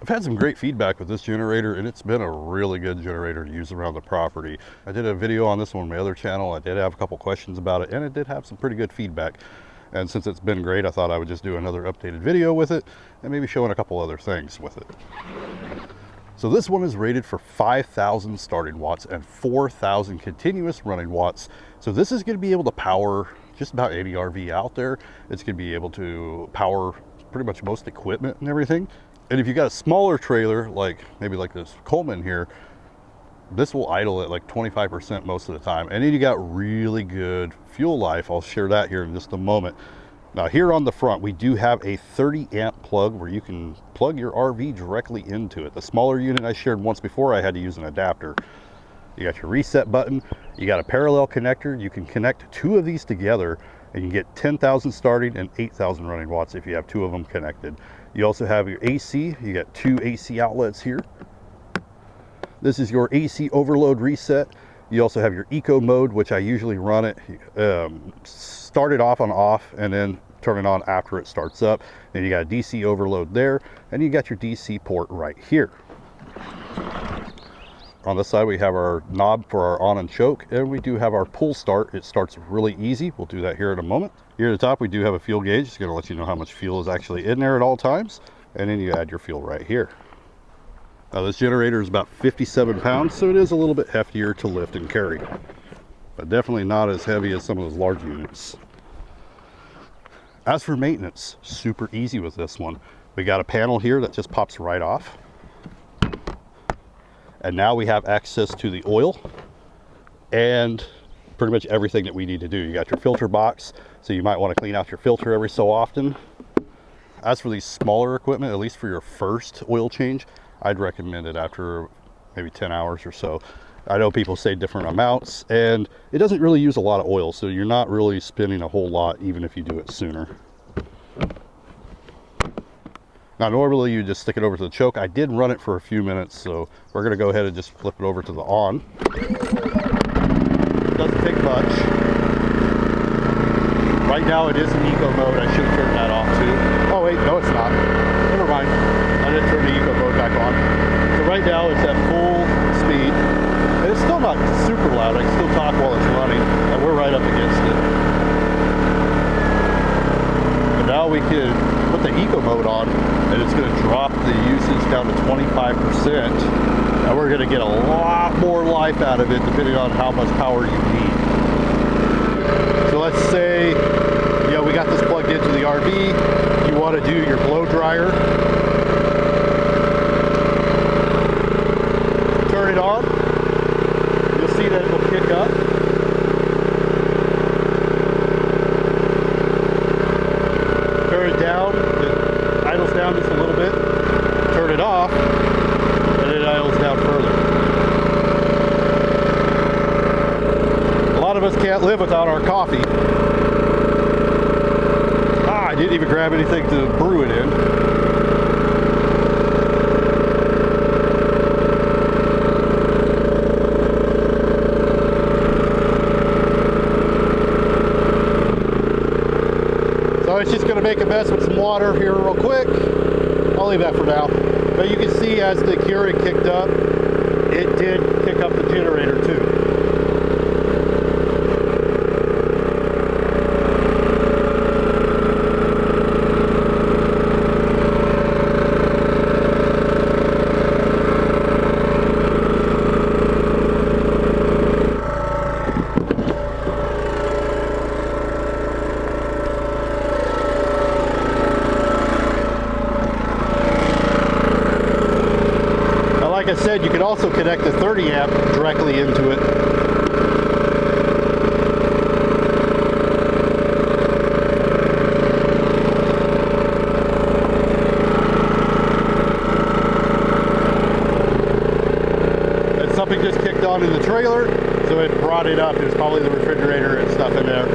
had some great feedback with this generator, and it's been a really good generator to use around the property. I did a video on this one on my other channel. I did have a couple questions about it, and it did have some pretty good feedback. And since it's been great, I thought I would just do another updated video with it and maybe showing a couple other things with it. So this one is rated for 5,000 starting watts and 4,000 continuous running watts. So this is going to be able to power just about any RV out there. It's going to be able to power pretty much most equipment and everything. And if you got a smaller trailer, like maybe like this Coleman here, this will idle at like 25% most of the time. And then you got really good fuel life. I'll share that here in just a moment. Now here on the front, we do have a 30 amp plug where you can plug your RV directly into it. The smaller unit I shared once before, I had to use an adapter. You got your reset button, you got a parallel connector. You can connect two of these together and you get 10,000 starting and 8,000 running watts if you have two of them connected. You also have your AC. You got two AC outlets here. This is your AC overload reset. You also have your eco mode, which I usually run it, start it off on off and then turn it on after it starts up. Then you got a DC overload there, and you got your DC port right here. On this side, we have our knob for our on and choke, and we do have our pull start. It starts really easy. We'll do that here in a moment. Here at the top, we do have a fuel gauge. It's going to let you know how much fuel is actually in there at all times. And then you add your fuel right here. Now this generator is about 57 pounds, so it is a little bit heftier to lift and carry, but definitely not as heavy as some of those large units. As for maintenance, super easy with this one. We got a panel here that just pops right off. And now we have access to the oil and pretty much everything that we need to do. You got your filter box, so you might want to clean out your filter every so often. As for these smaller equipment, at least for your first oil change, I'd recommend it after maybe 10 hours or so. I know people say different amounts, and it doesn't really use a lot of oil, so you're not really spending a whole lot even if you do it sooner. Now normally you just stick it over to the choke. I did run it for a few minutes, so we're going to go ahead and just flip it over to the on. It doesn't take much. Right now it is in eco mode. I should have turned that off too. Oh wait, no it's not. Never mind. I didn't turn the eco mode back on. So right now it's at full speed. And it's still not super loud. I can still talk while it's running, and we're right up against it. But now we can put the eco mode on, and it's going to drop the usage down to 25%. And we're going to get a lot more life out of it depending on how much power you need. So let's say, you know, we got this plugged into the RV. You want to do your blow dryer. Turn it on. You'll see that it will kick up. Turn it down. It idles down just a little bit. Turn it off, and it idles down further. A lot of us can't live without our coffee. I didn't even grab anything to brew it in. So it's just going to make a mess with some water here real quick. I'll leave that for now. But you can see as the Keurig kicked up, it did kick up the generator too. Like I said, you could also connect the 30 amp directly into it. And something just kicked on in the trailer, so it brought it up. It was probably the refrigerator and stuff in there.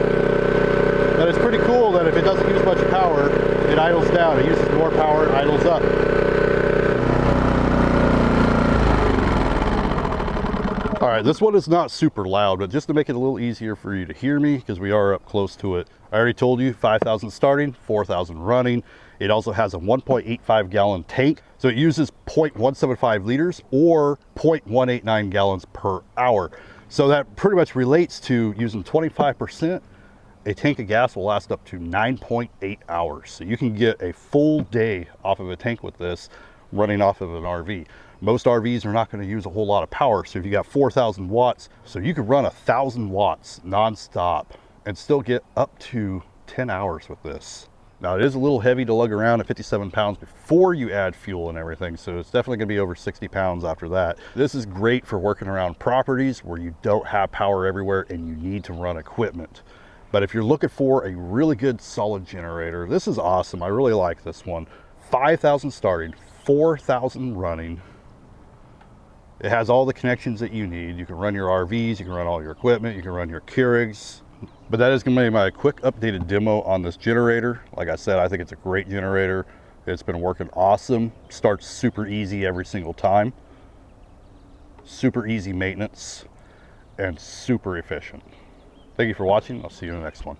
But it's pretty cool that if it doesn't use much power, it idles down. It uses more power, it idles up. All right, this one is not super loud, but just to make it a little easier for you to hear me, because we are up close to it. I already told you 5,000 starting, 4,000 running. It also has a 1.85 gallon tank. So it uses 0.175 liters or 0.189 gallons per hour. So that pretty much relates to using 25%. A tank of gas will last up to 9.8 hours. So you can get a full day off of a tank with this running off of an RV. Most RVs are not going to use a whole lot of power. So if you got 4,000 watts, so you could run 1,000 watts nonstop and still get up to 10 hours with this. Now it is a little heavy to lug around at 57 pounds before you add fuel and everything. So it's definitely gonna be over 60 pounds after that. This is great for working around properties where you don't have power everywhere and you need to run equipment. But if you're looking for a really good solid generator, this is awesome. I really like this one. 5,000 starting, 4,000 running. It has all the connections that you need. You can run your RVs, you can run all your equipment, you can run your Keurigs. But that is going to be my quick updated demo on this generator. Like I said, I think it's a great generator. It's been working awesome. Starts super easy every single time. Super easy maintenance and super efficient. Thank you for watching. I'll see you in the next one.